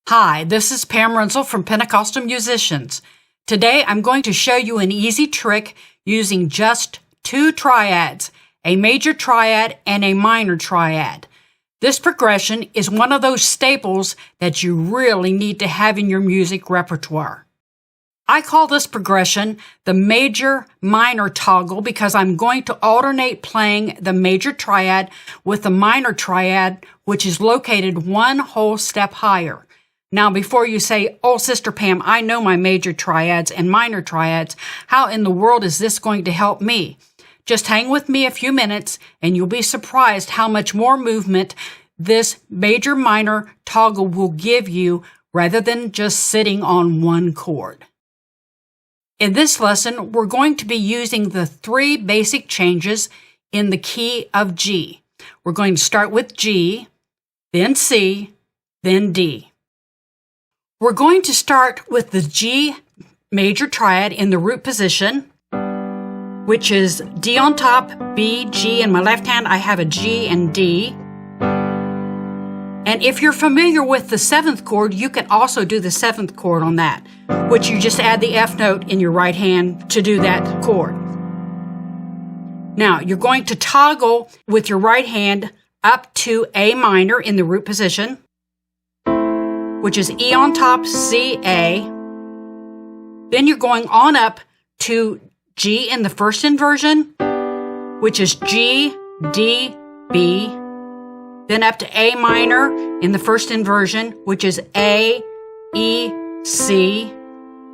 Hi, this is Pam Rentzel from Pentecostal Musicians. Today I'm going to show you an easy trick using just two triads, a major triad and a minor triad. This progression is one of those staples that you really need to have in your music repertoire. I call this progression the major-minor toggle because I'm going to alternate playing the major triad with the minor triad, which is located one whole step higher. Now, before you say, "Oh, Sister Pam, I know my major triads and minor triads. How in the world is this going to help me?" Just hang with me a few minutes and you'll be surprised how much more movement this major-minor toggle will give you rather than just sitting on one chord. In this lesson, we're going to be using the three basic changes in the key of G. We're going to start with G, then C, then D. We're going to start with the G major triad in the root position, which is D on top, B, G. In my left hand, I have a G and D. And if you're familiar with the seventh chord, you can also do the seventh chord on that, which you just add the F note in your right hand to do that chord. Now, you're going to toggle with your right hand up to A minor in the root position, which is E on top, C, A. Then you're going on up to G in the first inversion, which is G, D, B. Then up to A minor in the first inversion, which is A, E, C.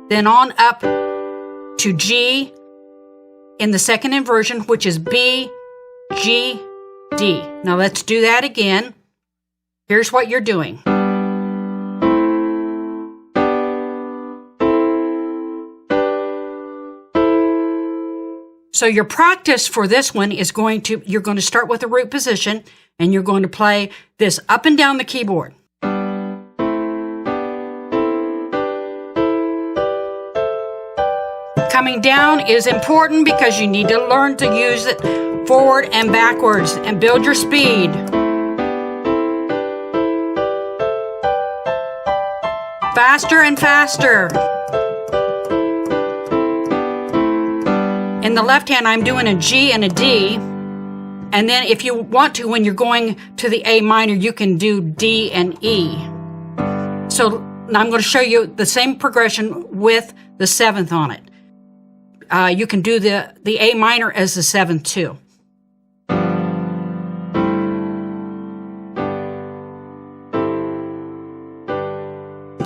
Then on up to G in the second inversion, which is B, G, D. Now let's do that again. Here's what you're doing. So your practice for this one is you're going to start with the root position and you're going to play this up and down the keyboard. Coming down is important because you need to learn to use it forward and backwards and build your speed. Faster and faster. In the left hand, I'm doing a G and a D. And then if you want to, when you're going to the A minor, you can do D and E. So now I'm going to show you the same progression with the seventh on it. You can do the A minor as the seventh too.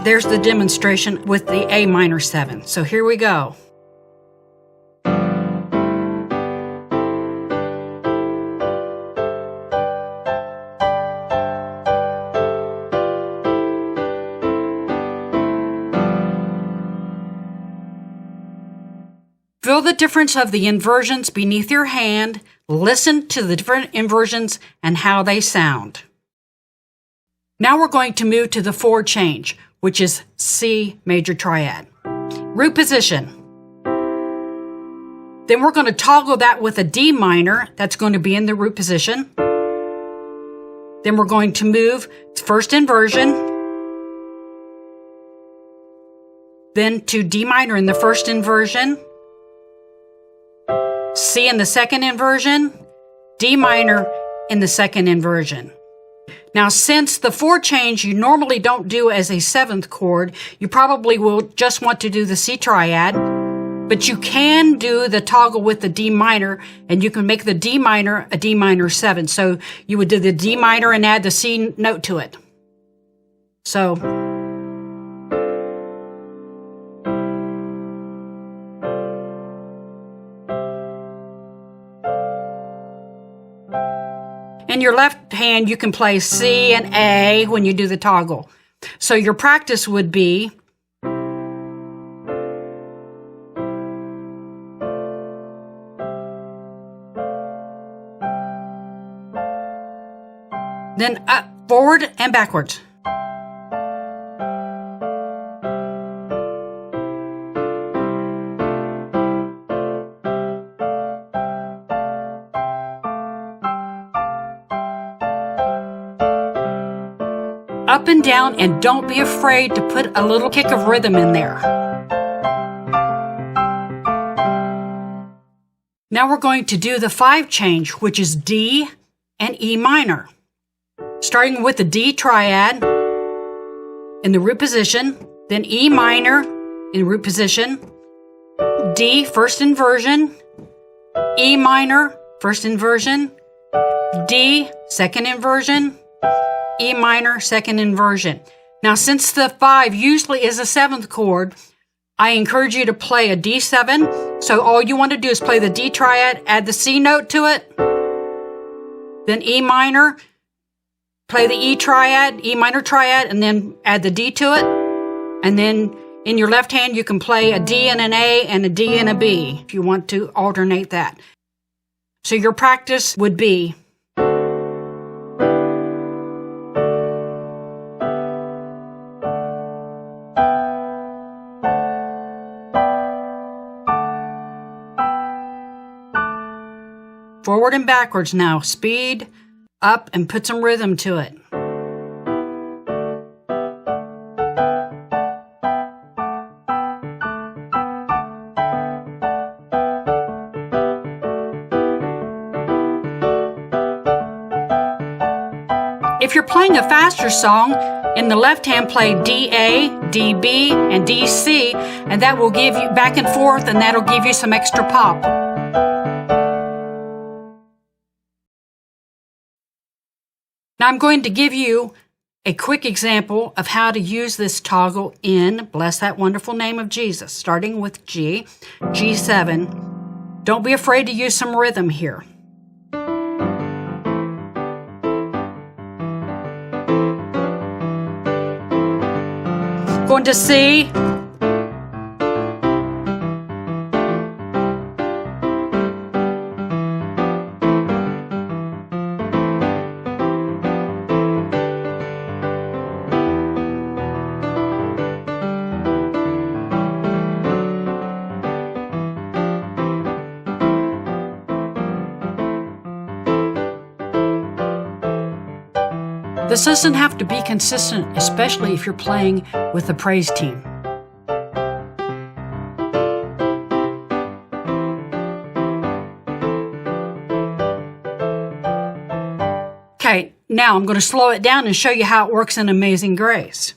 There's the demonstration with the A minor 7. So here we go. Feel the difference of the inversions beneath your hand. Listen to the different inversions and how they sound. Now we're going to move to the chord change, which is C major triad. Root position. Then we're going to toggle that with a D minor. That's going to be in the root position. Then we're going to move to first inversion. Then to D minor in the first inversion. C in the second inversion, D minor in the second inversion. Now, since the chord change you normally don't do as a seventh chord, you probably will just want to do the C triad, but you can do the toggle with the D minor, and you can make the D minor a D minor 7. So you would do the D minor and add the C note to it. So in your left hand, you can play C and A when you do the toggle. So your practice would be then up, forward, and backwards. up up and down, and don't be afraid to put a little kick of rhythm in there. Now we're going to do the 5 change, which is D and E minor. Starting with the D triad in the root position, then E minor in root position, D first inversion, E minor first inversion, D second inversion, E minor second inversion. Now since the 5 usually is a 7th chord, I encourage you to play a D7. So all you want to do is play the D triad, add the C note to it, then E minor, play the E triad, E minor triad, and then add the D to it. And then in your left hand, you can play a D and an A and a D and a B if you want to alternate that. So your practice would be forward and backwards now. Speed up and put some rhythm to it. If you're playing a faster song, in the left hand play D-A, D-B, and D-C, and that will give you back and forth, and that'll give you some extra pop. Now I'm going to give you a quick example of how to use this toggle in Bless That Wonderful Name of Jesus, starting with G, G7. Don't be afraid to use some rhythm here. Going to C, this doesn't have to be consistent, especially if you're playing with the praise team. Okay, now I'm going to slow it down and show you how it works in Amazing Grace.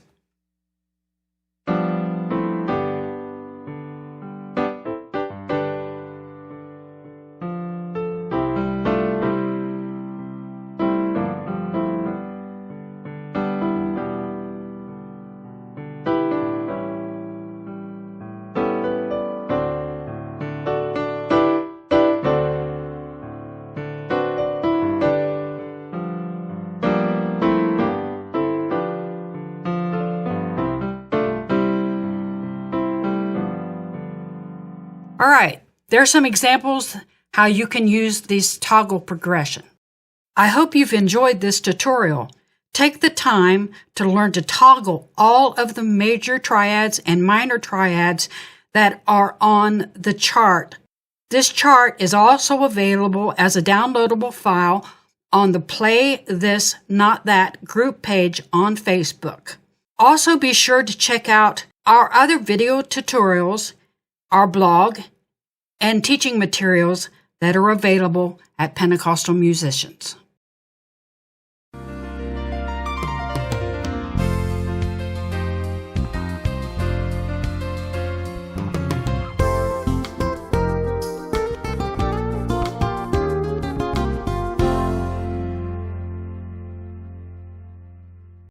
All right, there are some examples how you can use this toggle progression. I hope you've enjoyed this tutorial. Take the time to learn to toggle all of the major triads and minor triads that are on the chart. This chart is also available as a downloadable file on the Play This, Not That group page on Facebook. Also be sure to check out our other video tutorials, our blog, and teaching materials that are available at Pentecostal Musicians.